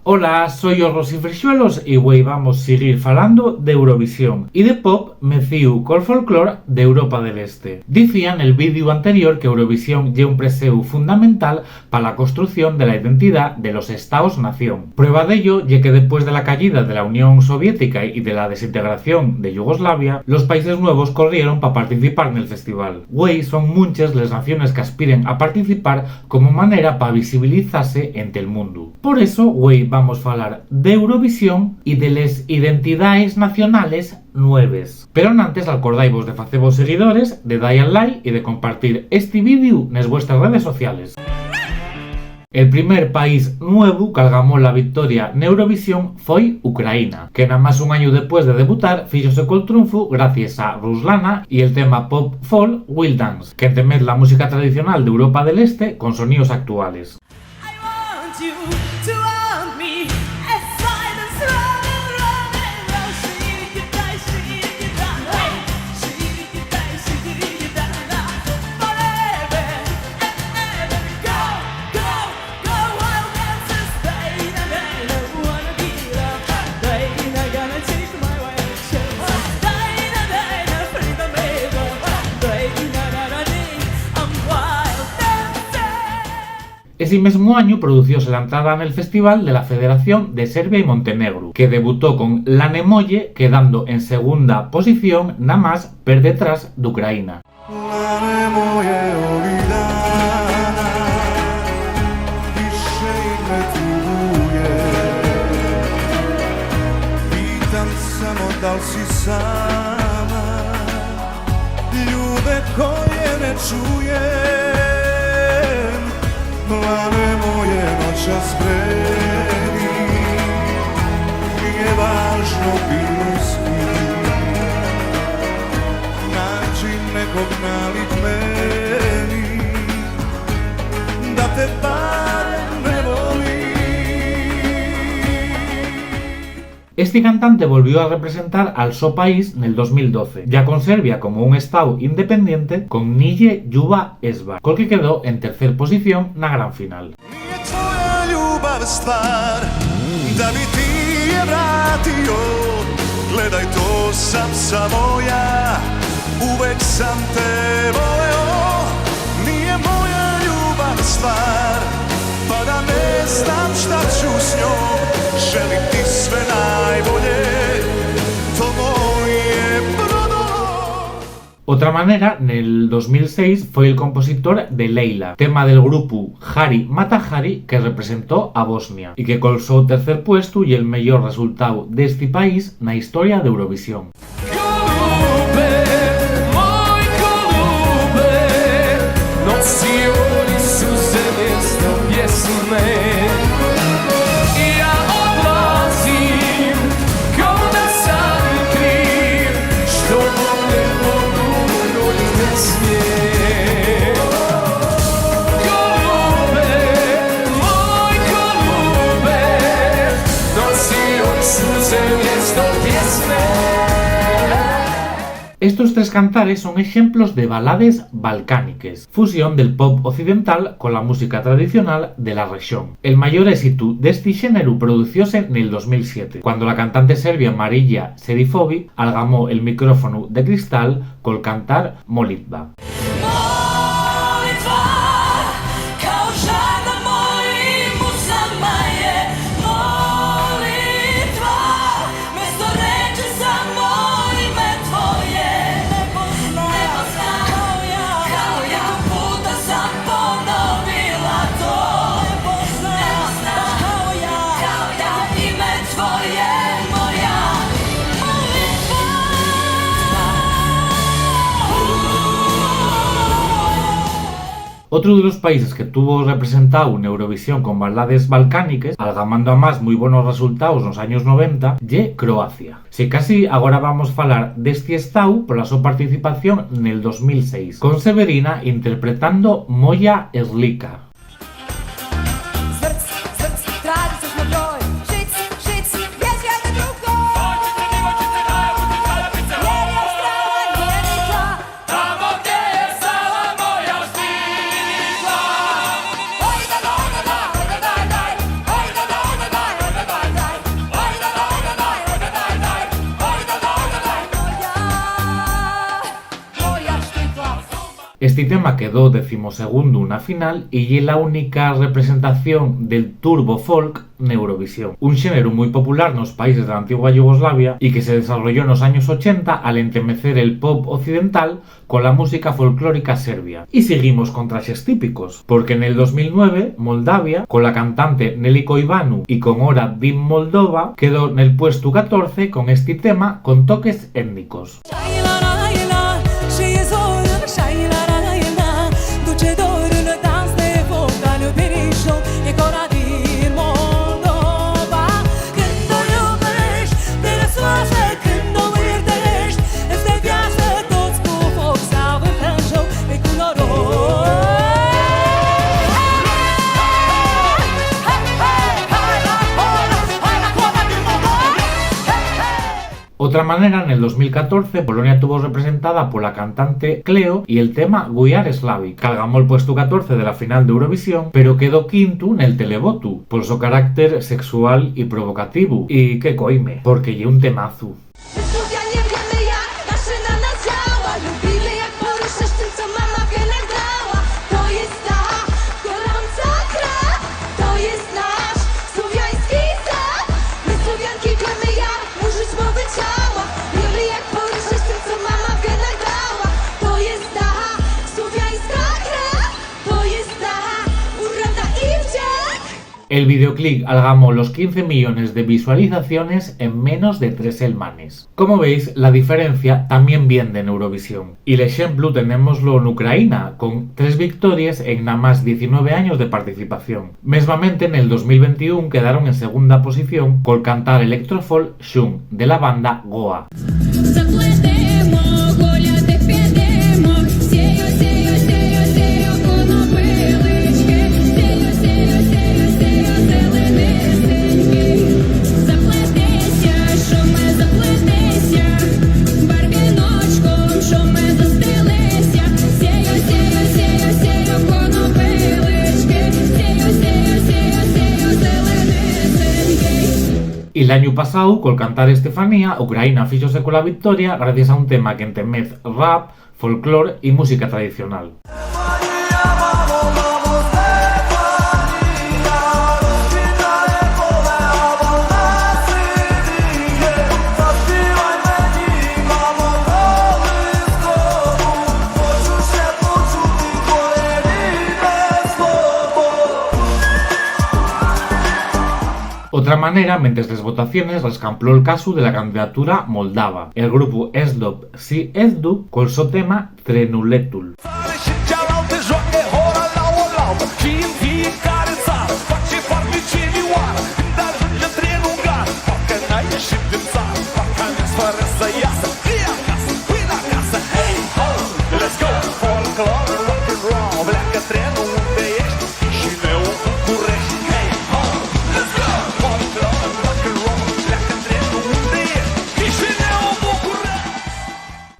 Ola, soy os Rosy Freixuelos e hoy vamos seguir falando de Eurovisión y de pop meciu col folclore de Europa del Este. Dicía en el vídeo anterior que Eurovisión lle un preseu fundamental para la construcción de la identidad de los Estados-nación. Prueba de ello lle que después de la caída de la Unión Soviética y de la desintegración de Yugoslavia, los países nuevos corrieron para participar en el festival. Güey, son muchas las naciones que aspiren a participar como manera para visibilizarse ente el mundo. Por eso, güey, vamos a hablar de Eurovisión y de las identidades nacionales nueves. Pero antes acordaivos de facevos seguidores, de dar al like y de compartir este vídeo en vuestras redes sociales. El primer país nuevo que algamó la victoria en Eurovisión foi Ucraína, que nada más un año después de debutar fíxose col triunfo gracias a Ruslana y el tema pop folk Will Dance, que entremez la música tradicional de Europa del Este con sonidos actuales. Ese mismo año producióse la entrada en el festival de la Federación de Serbia y Montenegro, que debutó con La Nemoye, quedando en segunda posición nada más per detrás de Ucraína. Mlade moje noćas bredi, nije važno bilo s kim, naći nekog nalik meni, da te barem ne volim. Este cantante volvió a representar al so país en el 2012, ya con Serbia como un estado independiente con Nije Ljuba Esbar, col que quedó en tercer posición na gran final. Nije tvoja ljubav stvar, da bi ti je vratio, gledaj to sam samo ja, uvek sam te voleo. Nije moja ljubav stvar, pa da ne znam šta ću s njom, želim ti sve najbolje, to moje brodolo. Otra manera, en el 2006 fue el compositor de Leila, tema del grupo Hari Matahari que representó a Bosnia y que colsó tercer puesto y el mejor resultado de este país en la historia de Eurovisión. Estos tres cantares son ejemplos de balades balcániques, fusión del pop occidental con la música tradicional de la región. El mayor éxito de este género producióse en el 2007, cuando la cantante serbia Marija Serifović algamó el micrófono de cristal col cantar Molitva. Otro de los países que tuvo representado en Eurovisión con balades balcánicas, algamando a más muy buenos resultados en los años 90, ye Croacia. Si casi ahora vamos a hablar de este estado por la su participación en el 2006, con Severina interpretando Moja Erlika. Este tema quedó 12º na final y é la única representación del turbo folk en Eurovisión, un xénero moi popular nos países da antigua Yugoslavia y que se desarrolló nos años 80 al entemecer el pop occidental con la música folclórica serbia. Y seguimos con traxes típicos, porque en el 2009 Moldavia, con la cantante Neliko Ivanu y con Ora Dim Moldova, quedó en el puesto 14 con este tema con toques étnicos. Otra manera, en el 2014, Polonia tuvo representada por la cantante Cleo y el tema We Are Slavic, que algamó el puesto 14 de la final de Eurovisión, pero quedó quinto en el televoto, por su carácter sexual y provocativo. Y que coime, porque lle un temazo. El videoclip algamó los 15 millones de visualizaciones en menos de 3 semanas. Como veis, la diferencia también viene en Eurovisión. Y el ejemplo tenemoslo en Ucrania, con 3 victorias en nada más 19 años de participación. Mesmamente en el 2021 quedaron en segunda posición por cantar electrofolk Shun, de la banda Goa. Y el año pasado, con cantar Estefanía, Ucrania fíxose con la victoria gracias a un tema que entemez rap, folclore y música tradicional. Otra manera, mientras las votaciones, rescampló el caso de la candidatura moldava. El grupo Slop Si Ezdu con su tema Trenuletul.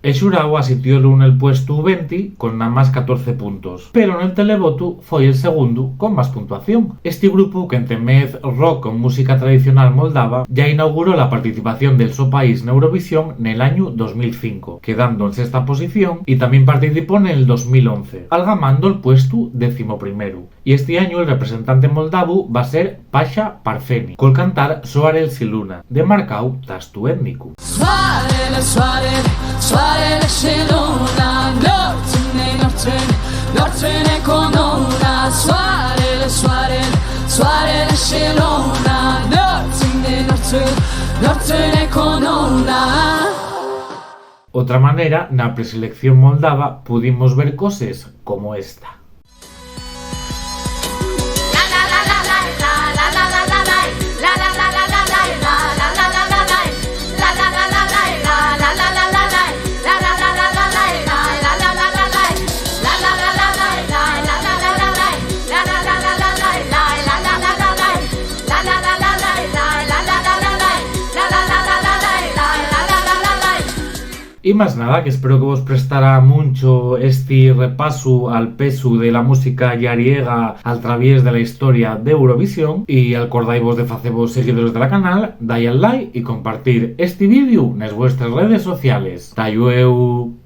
El xurau asistiólo en el puesto 20 con nada más 14 puntos, pero en el televoto fue el segundo con más puntuación. Este grupo, que entemez rock con música tradicional moldava, ya inauguró la participación del su país en Eurovisión en el año 2005, quedando en sexta posición, y también participó en el 2011, algamando el puesto 11º. Y este año el representante moldavo va a ser Pasha Parfeni, con cantar Soarel Siluna, de marcau tastu étnico. Soarele și luna, nopține cu luna. Soarele și luna, nopține cu luna. Otra manera, en la preselección moldava pudimos ver cosas como esta. Y más nada, que espero que vos prestara mucho este repaso al peso de la música yariega al través de la historia de Eurovisión. Y acordáis de facevos seguidores de la canal, dai al like y compartir este vídeo en vuestras redes sociales. Tayueu.